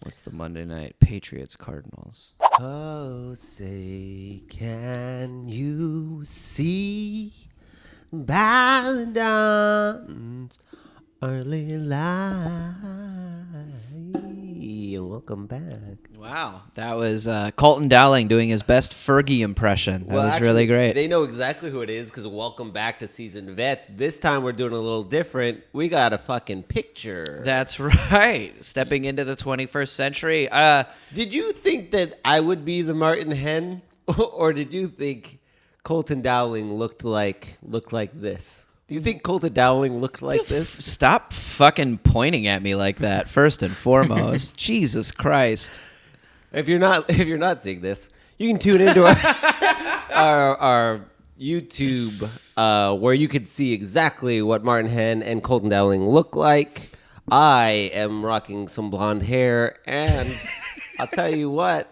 What's the Monday night? Patriots, Cardinals. Oh, say, can you see by the dawn's early light? Welcome back. Wow, that was Colton Dowling doing his best Fergie impression. That was really great. They know exactly who it is because welcome back to Seasoned Vets. This time we're doing a little different. We got a fucking picture. That's right. Stepping into the 21st century. Did you think that I would be the Martin Hen, or did you think Colton Dowling looked like this? Do you think Colton Dowling looked like this? Stop fucking pointing at me like that, first and foremost. Jesus Christ. If you're not seeing this, you can tune into our YouTube where you could see exactly what Martin Hen and Colton Dowling look like. I am rocking some blonde hair, and I'll tell you what,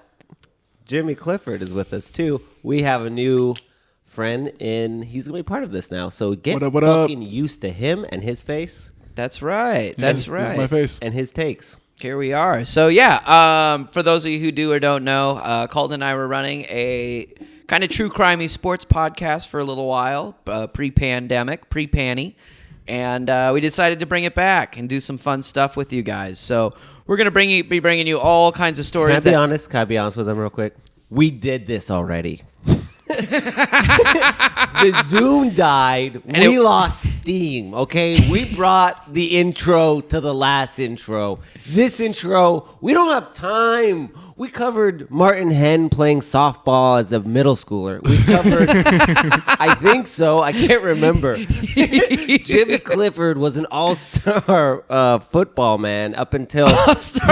Jimmy Clifford is with us too. We have a new friend, and he's gonna be part of this now. So get fucking used to him and his face. That's right. That's right. This is my face. And his takes. Here we are. So yeah, for those of you who do or don't know, Colton and I were running a kind of true crimey sports podcast for a little while, pre-pandemic, pre-panny, and we decided to bring it back and do some fun stuff with you guys. So we're gonna be bringing you all kinds of stories. Can I be honest with them real quick? We did this already. The Zoom died. We lost steam, okay? We brought the intro to the last intro. This intro, we don't have time. We covered Martin Hen playing softball as a middle schooler. We covered, I think so. I can't remember. Jimmy Clifford was an all-star football man up until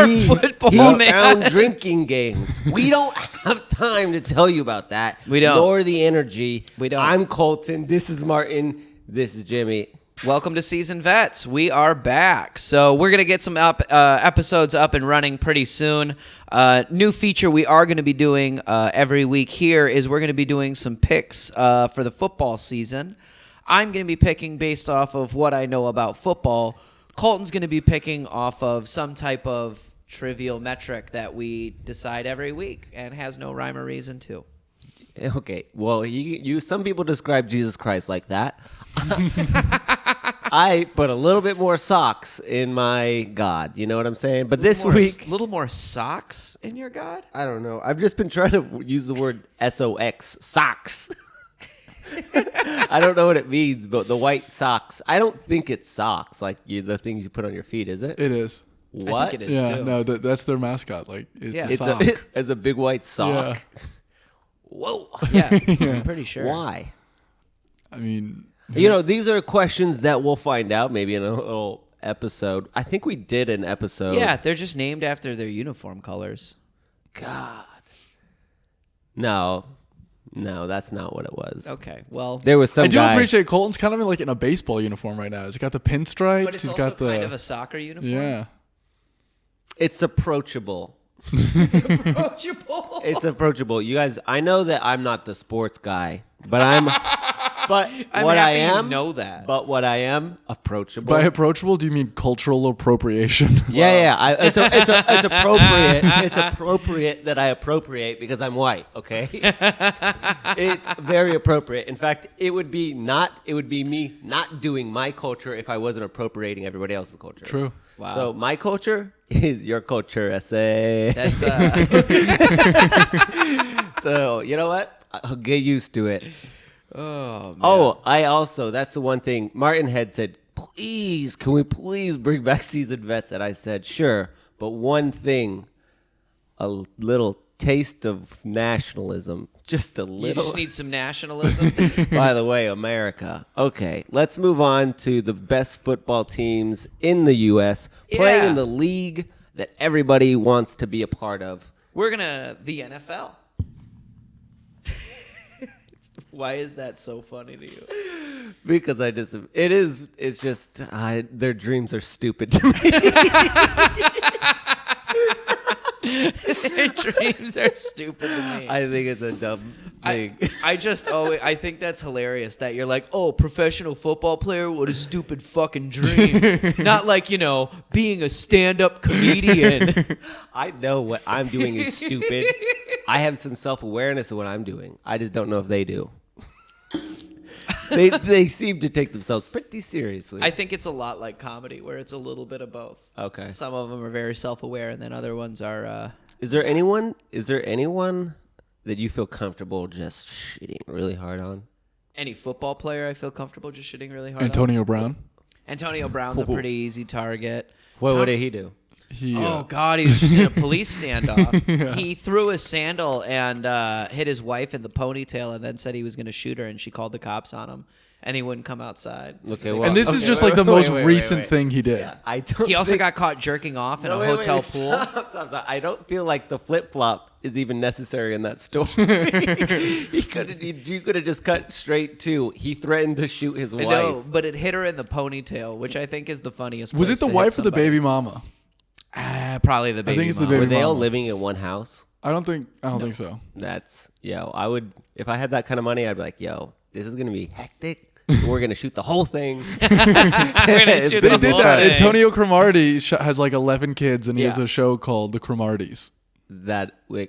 he found drinking games. We don't have time to tell you about that. We don't. Nor the energy. We don't. I'm Colton. This is Martin. This is Jimmy. Welcome to Seasoned Vets. We are back. So we're going to get some episodes up and running pretty soon. New feature we are going to be doing every week here is we're going to be doing some picks for the football season. I'm going to be picking based off of what I know about football. Colton's going to be picking off of some type of trivial metric that we decide every week and has no rhyme or reason to. Okay, well, you some people describe Jesus Christ like that. I put a little bit more socks in my God. You know what I'm saying? But this week, a little more socks in your God? I don't know. I've just been trying to use the word SOX, socks. I don't know what it means, but the white socks. I don't think it's socks, like the things you put on your feet, is it? It is. What? I think it is too. No, that's their mascot. Like it's a It's sock. it's a big white sock. Yeah. Whoa. Yeah, I'm pretty sure. Why? I mean, You know, these are questions that we'll find out maybe in a little episode. I think we did an episode. Yeah, they're just named after their uniform colors. God. No, that's not what it was. Okay, well, There was some I do guy. appreciate Colton's kind of in a baseball uniform right now. He's got the pinstripes. but it's He's also got the kind of a soccer uniform. yeah. It's approachable. Approachable. It's approachable. You guys, I know that I'm not the sports guy, but I'm what I happy you am, know that. But what I am, approachable. By approachable, do you mean cultural appropriation? Yeah. It's appropriate. It's appropriate that I appropriate because I'm white. Okay, it's very appropriate. In fact, it would be me not doing my culture if I wasn't appropriating everybody else's culture. True. Wow. So my culture is your culture, essay. That's So you know what? I'll get used to it. oh man. Oh, that's the one thing. Martin had said, please, can we please bring back Seasoned Vets? And I said, sure. But one thing, a little taste of nationalism. Just a little. You just need some nationalism. By the way, America. Okay, let's move on to the best football teams in the U.S. playing in the league that everybody wants to be a part of. We're the NFL. Why is that so funny to you? Because it's just, their dreams are stupid to me. Dreams are stupid to me. I think it's a dumb thing. I think that's hilarious that you're like, oh, professional football player, what a stupid fucking dream. Not like, being a stand-up comedian. I know what I'm doing is stupid. I have some self-awareness of what I'm doing. I just don't know if they do. They seem to take themselves pretty seriously. I think it's a lot like comedy, where it's a little bit of both. Okay. Some of them are very self-aware, and then other ones are... Is there anyone that you feel comfortable just shitting really hard on? Any football player I feel comfortable just shitting really hard Antonio Brown. on? Antonio Brown's a pretty easy target. What did he do? Oh, God, he was just in a police standoff. Yeah. He threw his sandal and hit his wife in the ponytail and then said he was going to shoot her, and she called the cops on him, and he wouldn't come outside. Okay, well, and this is just like the most recent thing he did. Yeah, he also got caught jerking off in a hotel pool. Stop. I don't feel like the flip-flop is even necessary in that story. You could have just cut straight to he threatened to shoot his wife. No, but it hit her in the ponytail, which I think is the funniest. Was it the wife or the baby mama? Probably the baby. I think it's the baby. Were they all mama. living in one house? I don't think so. That's I would, if I had that kind of money, I'd be like, this is gonna be hectic. We're gonna shoot the whole thing. They did that. Antonio Cromartie has like 11 kids, and he has a show called The Cromarties. What? The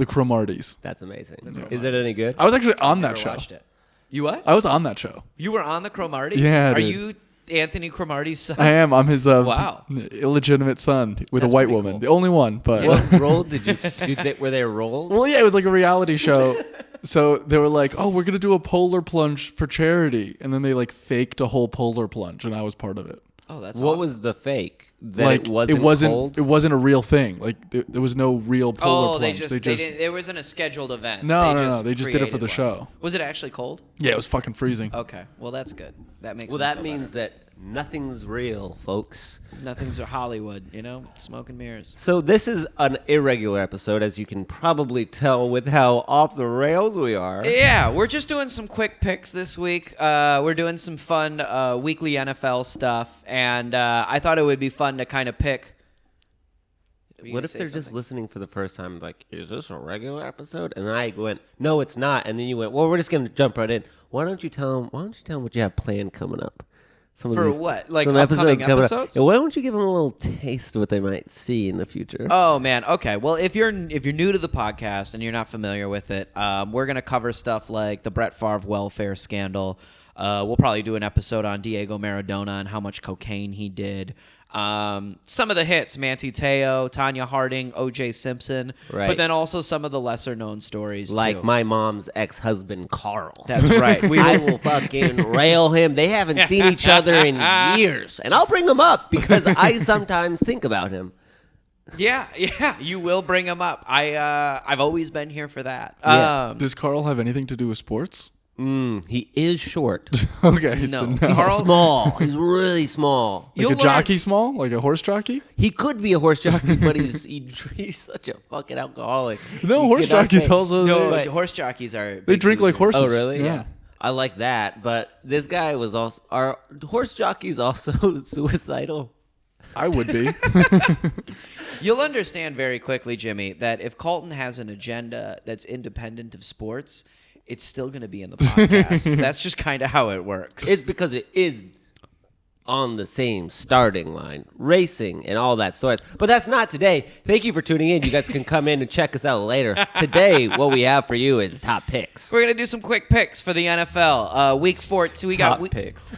Cromarties. That's amazing. Is it any good? I was actually on that show. Watched it. You what? I was on that show. You were on the Cromarties? Yeah. Are you Anthony Cromartie's son? I am. I'm his illegitimate son with a white woman. Cool. The only one. But what role did you do? Were there roles? Well, yeah, it was like a reality show. So they were like, "Oh, we're gonna do a polar plunge for charity," and then they like faked a whole polar plunge, and I was part of it. Oh, that's what awesome. was the fake? That like it wasn't cold? It wasn't a real thing. Like there was no real polar plunge. They didn't. It wasn't a scheduled event. No. They just did it for the show. Was it actually cold? Yeah, it was fucking freezing. Okay, well that's good. That makes. Well, that means that nothing's real, folks. Nothing's Hollywood, smoke and mirrors. So this is an irregular episode, as you can probably tell with how off the rails we are. Yeah, we're just doing some quick picks this week. We're doing some fun weekly NFL stuff, and I thought it would be fun to kind of pick. What if they're just listening for the first time, like, is this a regular episode? And I went, no, it's not. And then you went, well, we're just going to jump right in. Why don't you tell them what you have planned coming up? What? Like upcoming episodes? Yeah, why don't you give them a little taste of what they might see in the future? Oh, man. Okay. Well, if you're new to the podcast and you're not familiar with it, we're going to cover stuff like the Brett Favre welfare scandal. We'll probably do an episode on Diego Maradona and how much cocaine he did. Some of the hits, Manti Te'o, Tanya Harding, O.J. Simpson, right. But then also some of the lesser-known stories, like too. my mom's ex-husband, Carl. That's right. I will fucking rail him. They haven't seen each other in years. And I'll bring him up because I sometimes think about him. Yeah, you will bring him up. I've always been here for that. Yeah. Does Carl have anything to do with sports? He is short. Okay. No. So He's small. He's really small. Like a jockey small? Like a horse jockey? He could be a horse jockey, but he's such a fucking alcoholic. No, horse jockeys also. No, horse jockeys are. They drink like horses. Oh, really? Yeah. I like that, but this guy was also. Are horse jockeys also suicidal? I would be. You'll understand very quickly, Jimmy, that if Colton has an agenda that's independent of sports, it's still going to be in the podcast. That's just kind of how it works. It's because it is on the same starting line, racing and all that sort. But that's not today. Thank you for tuning in. You guys can come in and check us out later. Today, what we have for you is top picks. We're going to do some quick picks for the NFL. Week 14.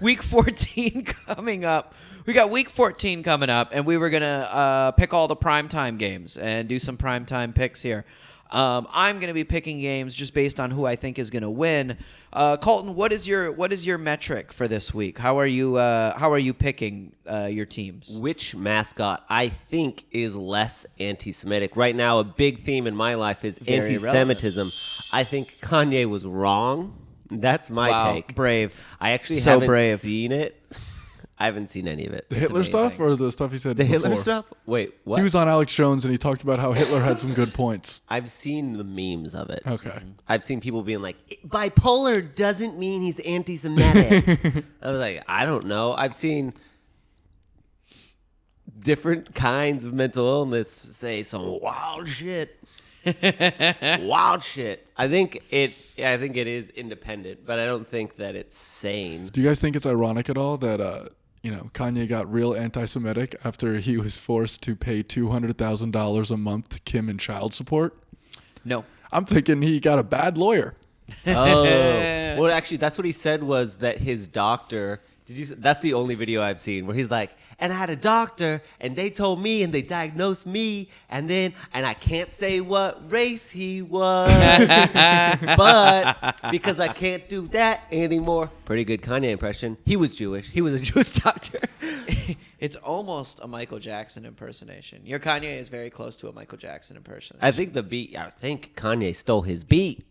Week 14 coming up. We got Week 14 coming up, and we were going to pick all the primetime games and do some primetime picks here. I'm going to be picking games just based on who I think is going to win. Colton, what is your metric for this week? How are you picking your teams? Which mascot I think is less anti-Semitic? Right now, a big theme in my life is anti-Semitism. I think Kanye was wrong. That's my take. Brave. I actually so haven't brave. seen it. I haven't seen any of it. The Hitler stuff or the stuff he said The before? Hitler stuff? Wait, what? He was on Alex Jones and he talked about how Hitler had some good points. I've seen the memes of it. Okay. I've seen people being like, bipolar doesn't mean he's anti-Semitic. I was like, I don't know. I've seen different kinds of mental illness say some wild shit. Wild shit. I think it is independent, but I don't think that it's sane. Do you guys think it's ironic at all that Kanye got real anti-Semitic after he was forced to pay $200,000 a month to Kim in child support? No. I'm thinking he got a bad lawyer. Oh, well, actually, that's what he said was that his doctor. That's the only video I've seen where he's like, and I had a doctor, and they told me, and they diagnosed me, and I can't say what race he was, but because I can't do that anymore. Pretty good Kanye impression. He was Jewish. He was a Jewish doctor. It's almost a Michael Jackson impersonation. Your Kanye is very close to a Michael Jackson impersonation. I think Kanye stole his beat.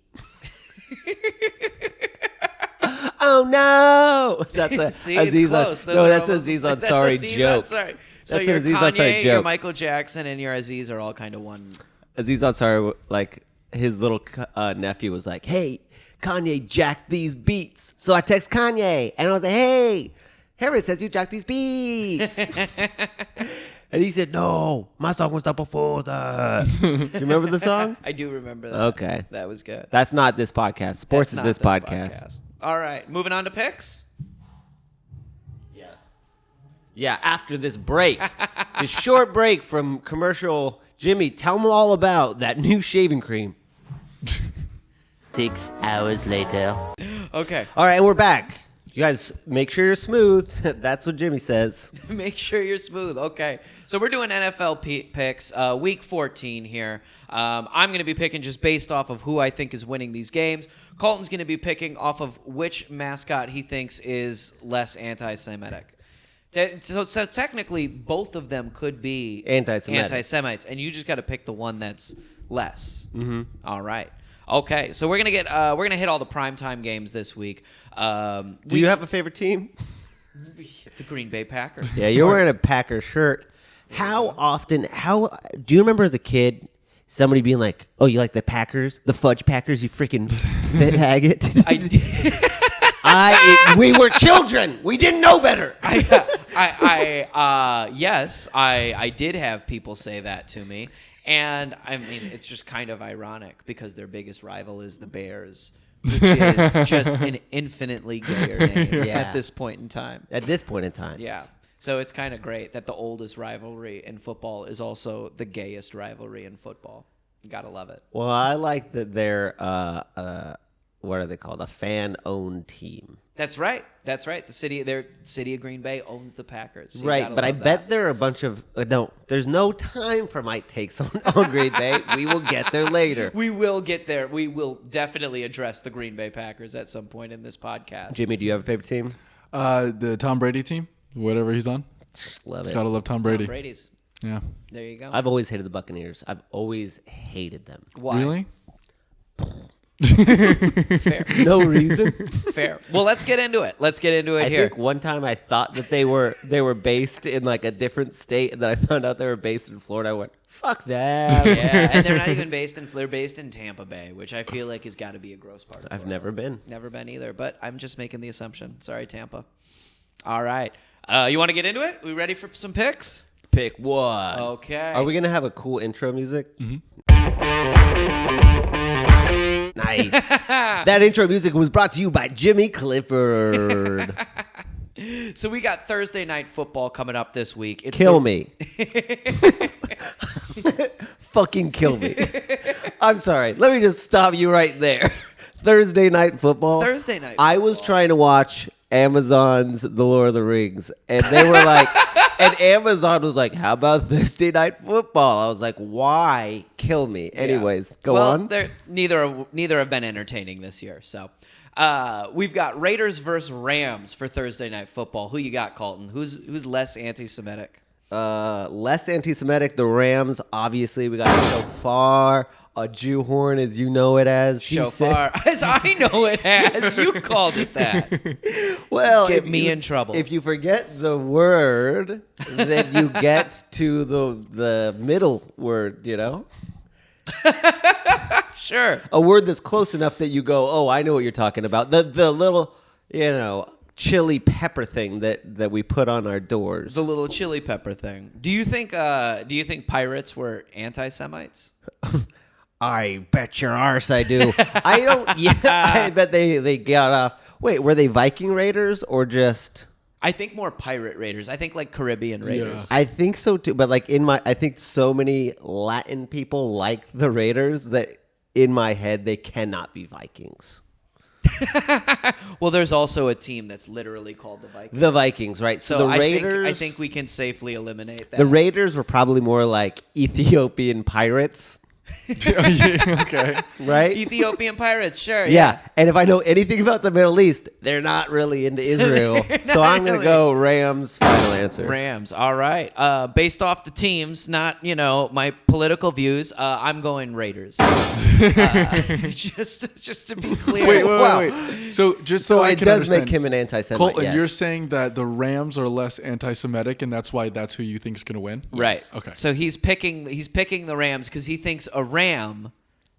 Oh no! That's See, it's close. That's Aziz Ansari joke. So that's your Aziz Kanye, Ansari joke. your Michael Jackson, and your Aziz are all kind of one. Aziz Ansari, like his little nephew, was like, "Hey, Kanye jacked these beats." So I text Kanye, and I was like, "Hey, Harris says you jacked these beats." And he said, "No, my song was done before that." You remember the song? I do remember that. Okay, that was good. That's not this podcast. Sports is this podcast. All right, moving on to picks. Yeah, after this break, this short break from commercial, Jimmy, tell them all about that new shaving cream. 6 hours later. Okay. All right, and we're back. You guys, make sure you're smooth. That's what Jimmy says. Make sure you're smooth. Okay. So we're doing NFL picks, week 14 here. I'm going to be picking just based off of who I think is winning these games. Colton's going to be picking off of which mascot he thinks is less anti-Semitic. So technically, both of them could be anti-Semites, and you just got to pick the one that's less. Mm-hmm. All right. Okay, so we're gonna hit all the primetime games this week. Do you have a favorite team? The Green Bay Packers. Yeah, you're wearing a Packers shirt. How often? Do you remember as a kid somebody being like, "Oh, you like the Packers, the Fudge Packers, you freaking fit haggot"? I did. We were children. We didn't know better. Yes, I did have people say that to me. And, I mean, it's just kind of ironic because their biggest rival is the Bears, which is just an infinitely gayer name at this point in time. At this point in time. Yeah. So it's kind of great that the oldest rivalry in football is also the gayest rivalry in football. You gotta love it. Well, I like that they're, what are they called? A fan-owned team. That's right. That's right. The city of Green Bay owns the Packers. So right, but I bet there are a bunch of no. There's no time for my takes on Green Bay. We will get there later. We will get there. We will definitely address the Green Bay Packers at some point in this podcast. Jimmy, do you have a favorite team? The Tom Brady team, whatever he's on. Love it. Gotta love Tom Brady. Tom Brady's. Yeah. There you go. I've always hated the Buccaneers. I've always hated them. Why? Really? Fair. No reason. Fair. Well, let's get into it. I here. think one time I thought that they were based in like a different state, and then I found out they were based in Florida. I went, fuck that. Yeah, and they're not even they're based in Tampa Bay, which I feel like has got to be a gross part of I've Florida. never been. Never been either, but I'm just making the assumption. Sorry, Tampa. All right. You want to get into it? We ready for some picks? Pick one. Okay. Are we going to have a cool intro music? Mm-hmm. Nice. That intro music was brought to you by Jimmy Clifford. So we got Thursday Night Football coming up this week. Kill me. Fucking kill me. I'm sorry. Let me just stop you right there. Thursday Night Football. Thursday Night I was Football. trying to watch Amazon's The Lord of the Rings, and they were like, and Amazon was like, how about Thursday Night Football? I was like, why kill me? Anyways, go on. Neither have been entertaining this year. So we've got Raiders versus Rams for Thursday Night Football. Who you got, Colton? Who's less anti-Semitic? Less anti-Semitic. The Rams, obviously, we got Shofar, a Jew horn, as you know it as. Shofar, as I know it as. You called it that. Well, get me in trouble. If you forget the word, then you get to the middle word, you know? Sure. A word that's close enough that you go, oh, I know what you're talking about. The little, chili pepper thing that we put on our doors. The little chili pepper thing. Do you think pirates were anti-Semites? I bet your arse I do. I don't. Yeah, I bet they got off. Wait, were they Viking raiders or just? I think more pirate raiders. I think like Caribbean raiders. I think so too. But like I think so many Latin people like the Raiders that in my head they cannot be Vikings. Well, there's also a team that's literally called the Vikings. The Vikings, right? So the Raiders. I think we can safely eliminate that. The Raiders were probably more like Ethiopian pirates. Okay. Right? Ethiopian pirates, sure. Yeah. And if I know anything about the Middle East, they're not really into Israel. So I'm going to go Rams. Final answer. Rams. All right. Based off the teams, not, my political views, I'm going Raiders. Just to be clear. Wait. So just so I it can does understand, make him an anti-Semite. Colton, yes. you're saying that the Rams are less anti-Semitic, and that's why that's who you think is going to win? Right. Okay. So he's picking the Rams because he thinks a ram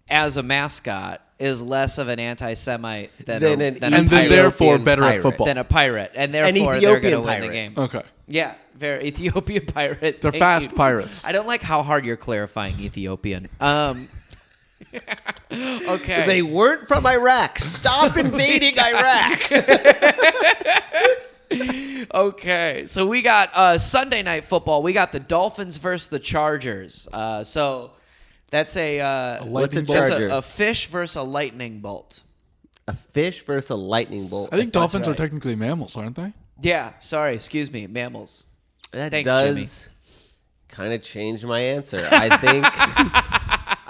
as a mascot is less of an anti-Semite than a pirate. Therefore better pirate. at football. Than a pirate, and therefore they're going to win the pirate. game. Okay. Yeah, very Ethiopian pirate. They're Thank fast you. pirates. I don't like how hard you're clarifying Ethiopian. Okay. They weren't from Iraq. Stop invading Iraq. Okay, so we got Sunday night football. We got the Dolphins versus the Chargers. So that's What's a that's Charger? a fish versus a lightning bolt. A fish versus a lightning bolt. I think dolphins right. are technically mammals, aren't they? Yeah, sorry, excuse me, mammals. That Thanks, does kind of change my answer. I think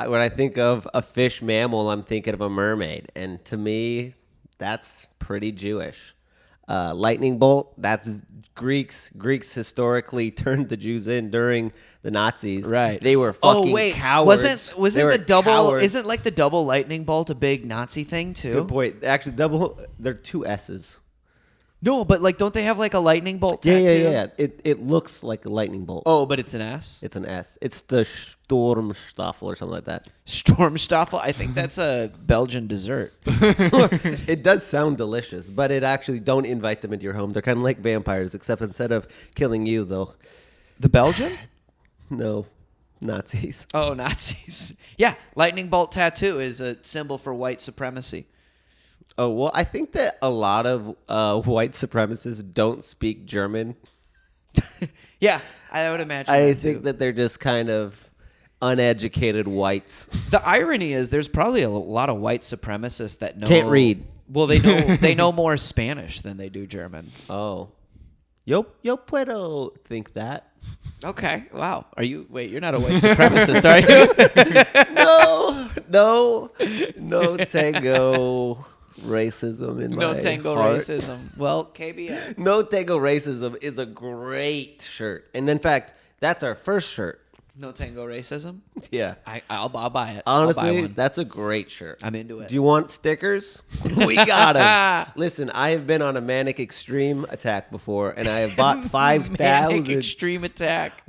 when I think of a fish mammal, I'm thinking of a mermaid. And to me, that's pretty Jewish. Lightning bolt, that's Greeks. Greeks historically turned the Jews in during the Nazis. Right. They were fucking cowards. Wasn't They were the double cowards. isn't like the double lightning bolt a big Nazi thing too? Good point. Actually, they're two S's. No, but like don't they have like a lightning bolt Yeah, tattoo? yeah. It looks like a lightning bolt. Oh, but it's an S? It's an S. It's the Sturmstaffel or something like that. Stormstoffel. I think that's a Belgian dessert. It does sound delicious, but it actually don't invite them into your home. They're kind of like vampires, except instead of killing you, though, The Belgian? no, Nazis. Oh, Nazis. Yeah, lightning bolt tattoo is a symbol for white supremacy. Oh, well, I think that a lot of white supremacists don't speak German. Yeah, I would imagine. I that think too. that they're just kind of uneducated whites. The irony is there's probably a lot of white supremacists that know Can't read. Well, they know more Spanish than they do German. Oh. Yo puedo think that. Okay. Wow. You're not a white supremacist, are you? No tango racism in my No tango heart. racism. Well, KBN. No Tango Racism is a great shirt. And in fact, that's our first shirt. No tango racism. Yeah. I'll buy it. I'll buy Honestly, one. that's a great shirt. I'm into it. Do you want stickers? We got them. Listen, I have been on a manic extreme attack before, and I have bought Manic 5,000. extreme attack.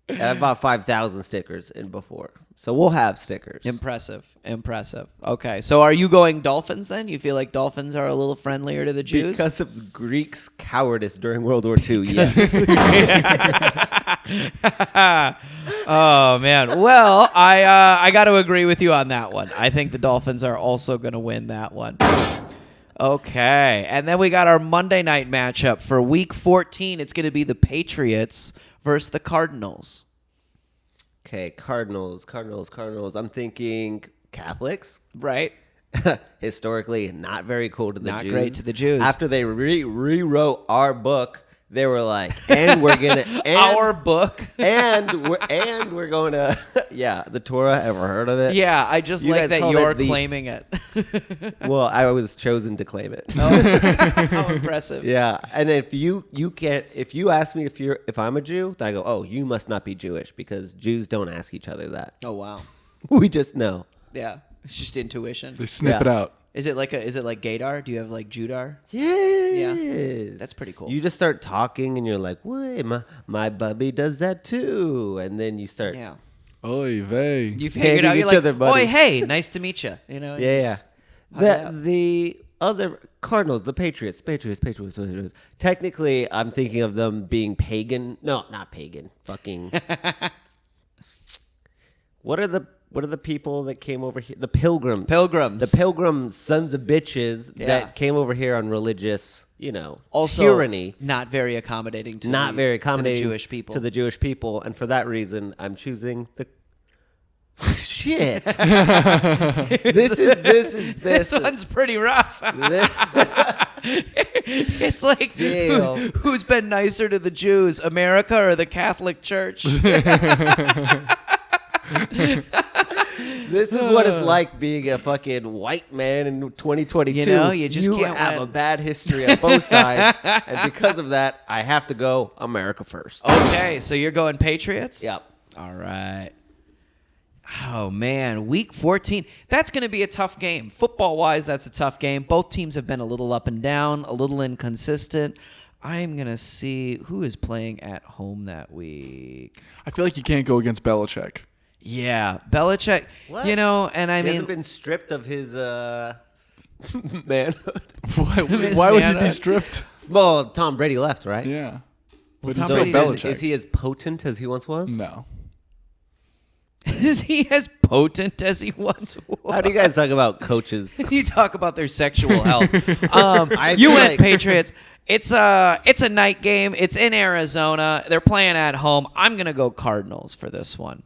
And I bought 5,000 stickers in before. So we'll have stickers. Impressive. Okay, so are you going Dolphins then? You feel like Dolphins are a little friendlier to the Jews? Because of Greeks' cowardice during World War II, yes. Oh man. Well, I got to agree with you on that one. I think the Dolphins are also going to win that one. Okay, and then we got our Monday night matchup for Week 14. It's going to be the Patriots versus the Cardinals. Okay, Cardinals. I'm thinking Catholics. Right. Historically, not very cool to the Not Jews. great to the Jews. After they rewrote our book, they were like, and we're gonna Our book. and we're going to the Torah. Ever heard of it? Yeah, I just You like guys that call you're it the- claiming it. Well, I was chosen to claim it. How impressive. Yeah, and if you ask me if I'm a Jew, then I go, oh, you must not be Jewish because Jews don't ask each other that. Oh wow. We just know. Yeah, it's just intuition. They sniff Yeah. it out. Is it like Gaydar? Do you have like Judar? Yes. That's pretty cool. You just start talking and you're like, wait, my bubby does that too. And then you start. Yeah. Oy vey. You figured Handing out. You're each like, other buddies. "Oi, hey, nice to meet you." You know. Yeah. Hug it out. The other Cardinals, the Patriots. Technically, I'm thinking of them being pagan. No, not pagan. Fucking. What are the people that came over here? The Pilgrims. The Pilgrims, sons of bitches that came over here on religious, also tyranny. Not very accommodating to the Jewish people. To the Jewish people, and for that reason, I'm choosing the. Shit. This one's pretty rough. It's like who's been nicer to the Jews, America or the Catholic Church? This is what it's like being a fucking white man in 2022. You just can't have win. a bad history on both sides, and because of that, I have to go America first. Okay, so you're going Patriots? Yep. All right. Oh, man. Week 14. That's going to be a tough game. Football-wise, that's a tough game. Both teams have been a little up and down, a little inconsistent. I'm going to see who is playing at home that week. I feel like you can't go against Belichick. Yeah, Belichick, What? and I He mean... hasn't been stripped of his manhood. Why would he be stripped? Well, Tom Brady left, right? Yeah. Well, But Tom he's still Brady Belichick. Is he as potent as he once was? No. Is he as potent as he once was? How do you guys talk about coaches? You talk about their sexual health. You feel went like- Patriots. It's a night game. It's in Arizona. They're playing at home. I'm gonna go Cardinals for this one.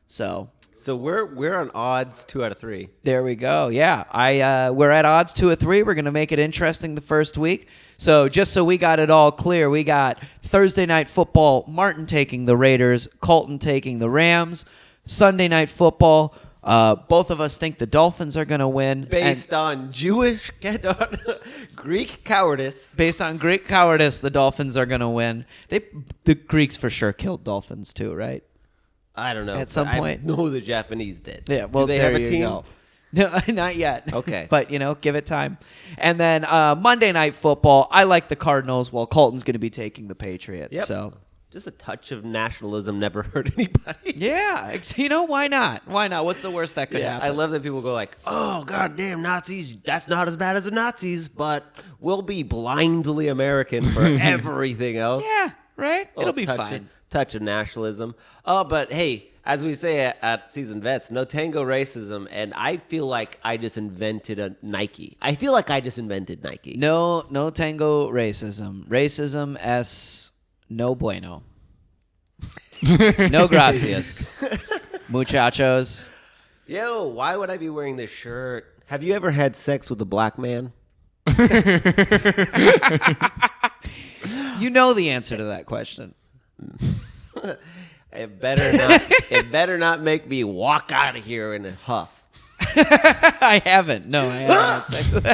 So we're on odds 2 out of 3. there we go. Yeah, we're at odds 2 or 3. We're gonna make it interesting the first week. So just so we got it all clear, we got Thursday night football. Martin taking the Raiders, Colton taking the Rams. Sunday night football. Both of us think the Dolphins are gonna win Based on Greek cowardice. Based on Greek cowardice, the Dolphins are going to win. The Greeks for sure killed Dolphins too, right? I don't know. At some point. I know the Japanese did. Yeah, well, Do they there have a you team? go. No, not yet. Okay. But, give it time. And then Monday Night Football, I like the Cardinals, while Colton's going to be taking the Patriots. Yep. So, Just a touch of nationalism never hurt anybody. yeah, why not? Why not? What's the worst that could happen? I love that people go like, "Oh, goddamn Nazis! That's not as bad as the Nazis, but we'll be blindly American for everything else." Yeah, right? It'll be touch fine. Touch of nationalism. Oh, but hey, as we say at Seasoned Vets, no tango racism, and I feel like I just invented a Nike. I feel like I just invented Nike. No tango racism. Racism es no bueno. No gracias. Muchachos. Yo, why would I be wearing this shirt? Have you ever had sex with a black man? You know the answer to that question. It better not make me walk out of here in a huff. I haven't. No, I haven't had sex with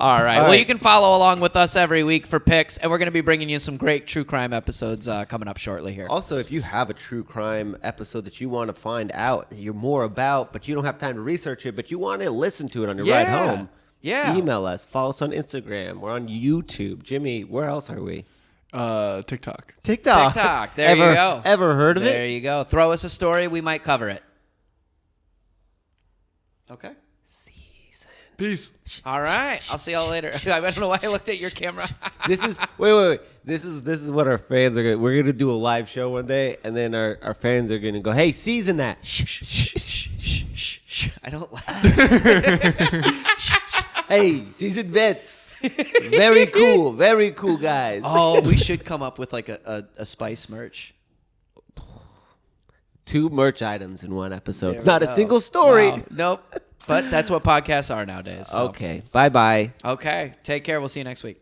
All right. Well, right. you can follow along with us every week for picks, and we're going to be bringing you some great true crime episodes coming up shortly here. Also, if you have a true crime episode that you want to find out, that you're more about, but you don't have time to research it, but you want to listen to it on your ride home, email us. Follow us on Instagram. We're on YouTube. Jimmy, where else are we? TikTok. TikTok. There you go. Ever heard of There it? you go. Throw us a story. We might cover it. Okay. Peace. All right. I'll see y'all later. I don't know why I looked at your camera. This is wait. This is what our fans are. We're gonna do a live show one day, and then our fans are gonna go, "Hey, season that." Shh. I don't like this. Hey, seasoned vets. Very cool guys. Oh, we should come up with like a spice merch. 2 merch items in one episode. There we Not a go. single story. Wow. Nope. But that's what podcasts are nowadays. So. Okay. Bye. Okay. Take care. We'll see you next week.